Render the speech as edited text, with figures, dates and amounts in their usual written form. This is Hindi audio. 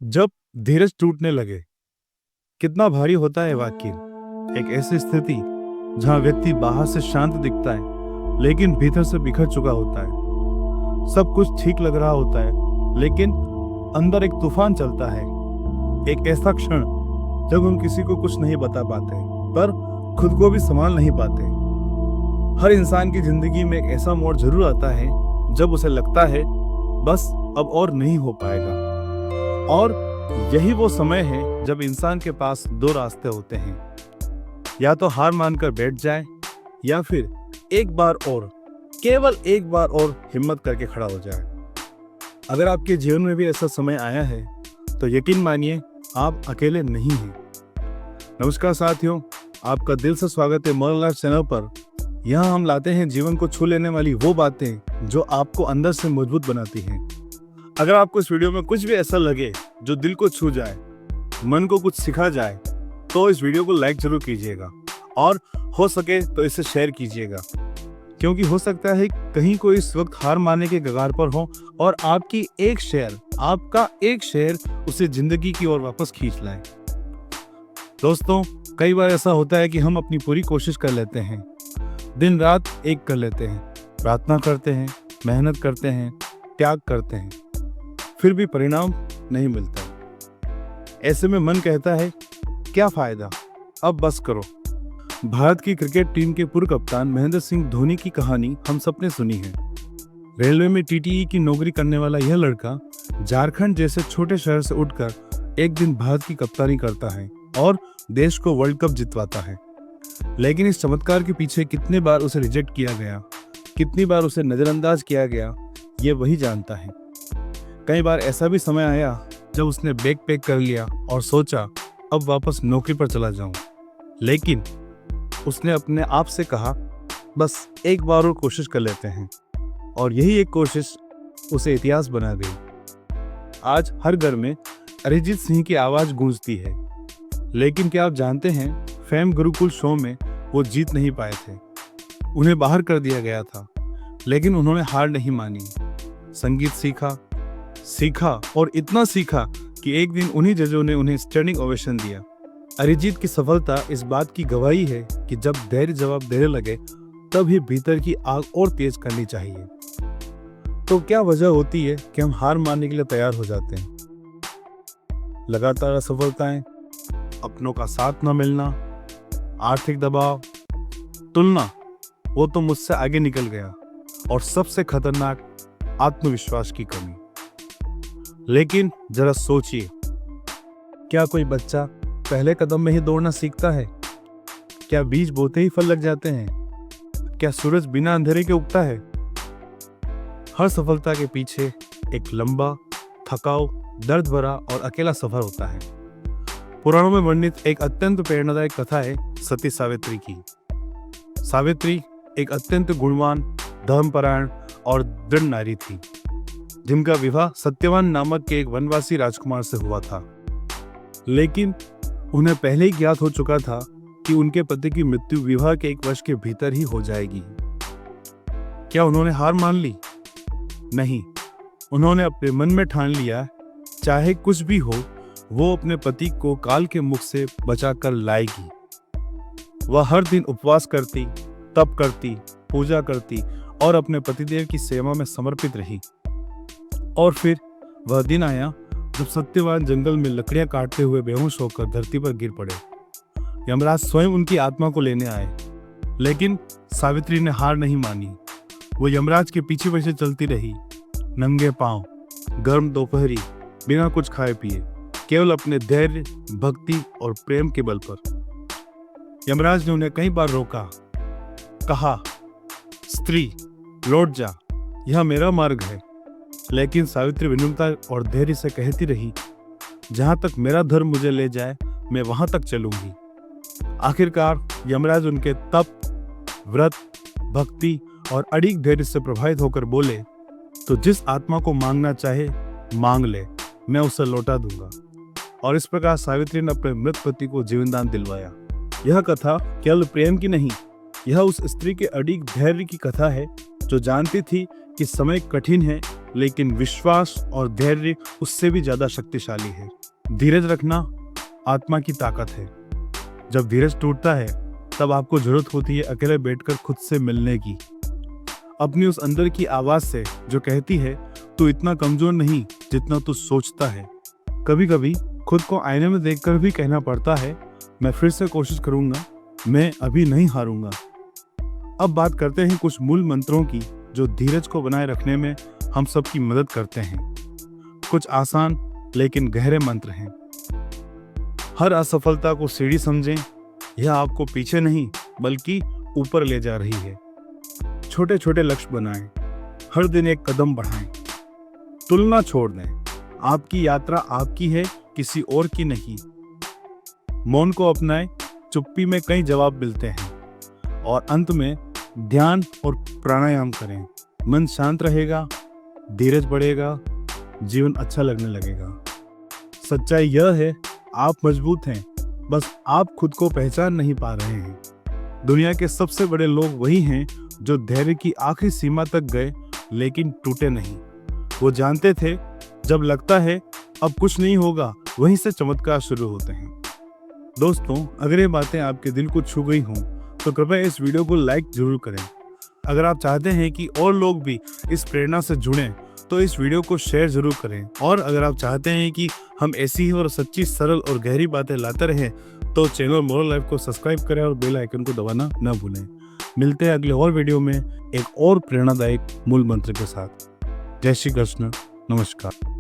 जब धीरज टूटने लगे, कितना भारी होता है वाकई। एक ऐसी स्थिति जहां व्यक्ति बाहर से शांत दिखता है लेकिन भीतर से बिखर चुका होता है। सब कुछ ठीक लग रहा होता है लेकिन अंदर एक तूफान चलता है। एक ऐसा क्षण जब हम किसी को कुछ नहीं बता पाते पर खुद को भी संभाल नहीं पाते। हर इंसान की जिंदगी में एक ऐसा मोड़ जरूर आता है जब उसे लगता है बस अब और नहीं हो पाएगा। और यही वो समय है जब इंसान के पास दो रास्ते होते हैं, या तो हार मानकर बैठ जाए या फिर एक बार और, केवल एक बार और हिम्मत करके खड़ा हो जाए। अगर आपके जीवन में भी ऐसा समय आया है तो यकीन मानिए आप अकेले नहीं हैं। नमस्कार साथियों, आपका दिल से स्वागत है मॉरल लाइफ चैनल पर। यहाँ हम लाते हैं जीवन को छू लेने वाली वो बातें जो आपको अंदर से मजबूत बनाती हैं। अगर आपको इस वीडियो में कुछ भी ऐसा लगे जो दिल को छू जाए, मन को कुछ सिखा जाए, तो इस वीडियो को लाइक जरूर कीजिएगा और हो सके तो इसे शेयर कीजिएगा, क्योंकि हो सकता है कहीं कोई इस वक्त हार मानने के कगार पर हो और आपका एक शेयर उसे जिंदगी की ओर वापस खींच लाए। दोस्तों, कई बार ऐसा होता है कि हम अपनी पूरी कोशिश कर लेते हैं, दिन रात एक कर लेते हैं, प्रार्थना करते हैं, मेहनत करते हैं, त्याग करते हैं, फिर भी परिणाम नहीं मिलता। ऐसे में मन कहता है क्या फायदा, अब बस करो। भारत की क्रिकेट टीम के पूर्व कप्तान महेंद्र सिंह धोनी की कहानी हम सबने सुनी है। रेलवे में टीटीई की नौकरी करने वाला यह लड़का झारखंड जैसे छोटे शहर से उठकर एक दिन भारत की कप्तानी करता है और देश को वर्ल्ड कप जितवाता है। लेकिन इस चमत्कार के पीछे कितने बार उसे रिजेक्ट किया गया, कितनी बार उसे नजरअंदाज किया गया, ये वही जानता है। कई बार ऐसा भी समय आया जब उसने बैग पैक कर लिया और सोचा अब वापस नौकरी पर चला जाऊं, लेकिन उसने अपने आप से कहा बस एक बार और कोशिश कर लेते हैं, और यही एक कोशिश उसे इतिहास बना गई। आज हर घर में अरिजीत सिंह की आवाज गूंजती है, लेकिन क्या आप जानते हैं फेम गुरुकुल शो में वो जीत नहीं पाए थे। उन्हें बाहर कर दिया गया था, लेकिन उन्होंने हार नहीं मानी। संगीत सीखा और इतना सीखा कि एक दिन उन्हीं जजों ने उन्हें स्टैंडिंग ओवेशन दिया। अरिजीत की सफलता इस बात की गवाही है कि जब धैर्य जवाब देने लगे तब ही भीतर की आग और तेज करनी चाहिए। तो क्या वजह होती है कि हम हार मानने के लिए तैयार हो जाते हैं? लगातार असफलताएं, अपनों का साथ न मिलना, आर्थिक दबाव, तुलना, वो तो मुझसे आगे निकल गया, और सबसे खतरनाक आत्मविश्वास की कमी। लेकिन जरा सोचिए, क्या कोई बच्चा पहले कदम में ही दौड़ना सीखता है? क्या बीज बोते ही फल लग जाते हैं? क्या सूरज बिना अंधेरे के उगता है? हर सफलता के पीछे एक लंबा, थकाऊ, दर्द भरा और अकेला सफर होता है। पुराणों में वर्णित एक अत्यंत प्रेरणादायक कथा है सती सावित्री की। सावित्री एक अत्यंत गुणवान, धर्मपरायण और दृढ़ नारी थी, जिनका विवाह सत्यवान नामक के एक वनवासी राजकुमार से हुआ था। लेकिन उन्हें पहले ही ज्ञात हो चुका था कि उनके पति की मृत्यु विवाह के 1 वर्ष के भीतर ही हो जाएगी। क्या उन्होंने हार मान ली? नहीं, उन्होंने अपने मन में ठान लिया चाहे कुछ भी हो, वो अपने पति को काल के मुख से बचाकर लाएगी। वह हर दिन उपवास करती, तप करती, पूजा करती और अपने पतिदेव की सेवा में समर्पित रही। और फिर वह दिन आया जब सत्यवान जंगल में लकड़ियां काटते हुए बेहोश होकर धरती पर गिर पड़े। यमराज स्वयं उनकी आत्मा को लेने आए, लेकिन सावित्री ने हार नहीं मानी। वो यमराज के पीछे पीछे चलती रही, नंगे पांव, गर्म दोपहरी, बिना कुछ खाए पिए, केवल अपने धैर्य, भक्ति और प्रेम के बल पर। यमराज ने उन्हें कई बार रोका, कहा स्त्री लौट जा, यह मेरा मार्ग है। लेकिन सावित्री विनम्रता और धैर्य से कहती रही, जहां तक मेरा धर्म मुझे ले जाए मैं वहां तक चलूंगी। आखिरकार यमराज उनके तप, व्रत, भक्ति और अड़िग धैर्य से प्रभावित होकर बोले, तो जिस आत्मा को मांगना चाहे मांग ले, मैं उसे लौटा दूंगा। और इस प्रकार सावित्री ने अपने मृत पति को जीवनदान दिलवाया। यह कथा केवल प्रेम की नहीं, यह उस स्त्री के अड़िग धैर्य की कथा है जो जानती थी कि समय कठिन है, लेकिन विश्वास और धैर्य उससे भी ज्यादा शक्तिशाली है। धीरज रखना आत्मा की ताकत है। जब धीरज टूटता है तब आपको जरूरत होती है अकेले बैठकर खुद से मिलने की, अपनी उस अंदर की आवाज से जो कहती है तू इतना कमजोर नहीं जितना तू सोचता है। कभी कभी खुद को आईने में देखकर भी कहना पड़ता है मैं फिर से कोशिश करूंगा, मैं अभी नहीं हारूंगा। अब बात करते हैं कुछ मूल मंत्रों की जो धीरज को बनाए रखने में हम सबकी मदद करते हैं। कुछ आसान लेकिन गहरे मंत्र हैं। हर असफलता को सीढ़ी समझें, यह आपको पीछे नहीं बल्कि ऊपर ले जा रही है। छोटे छोटे लक्ष्य बनाएं, हर दिन एक कदम बढ़ाएं। तुलना छोड़ दें, आपकी यात्रा आपकी है, किसी और की नहीं। मौन को अपनाएं, चुप्पी में कई जवाब मिलते हैं। और अंत में ध्यान और प्राणायाम करें, मन शांत रहेगा, धीरज बढ़ेगा, जीवन अच्छा लगने लगेगा। सच्चाई यह है आप मजबूत हैं, बस आप खुद को पहचान नहीं पा रहे हैं। दुनिया के सबसे बड़े लोग वही हैं जो धैर्य की आखिरी सीमा तक गए लेकिन टूटे नहीं। वो जानते थे जब लगता है अब कुछ नहीं होगा, वहीं से चमत्कार शुरू होते हैं। दोस्तों, अगर ये बातें आपके दिल को छू गई हों तो कृपया इस वीडियो को लाइक जरूर करें। अगर आप चाहते हैं कि और लोग भी इस प्रेरणा से जुड़ें तो इस वीडियो को शेयर जरूर करें। और अगर आप चाहते हैं कि हम ऐसी ही और सच्ची, सरल और गहरी बातें लाते रहें तो चैनल मोरल लाइफ को सब्सक्राइब करें और बेल आइकन को दबाना न भूलें। मिलते हैं अगले और वीडियो में एक और प्रेरणादायक मूल मंत्र के साथ। जय श्री कृष्ण, नमस्कार।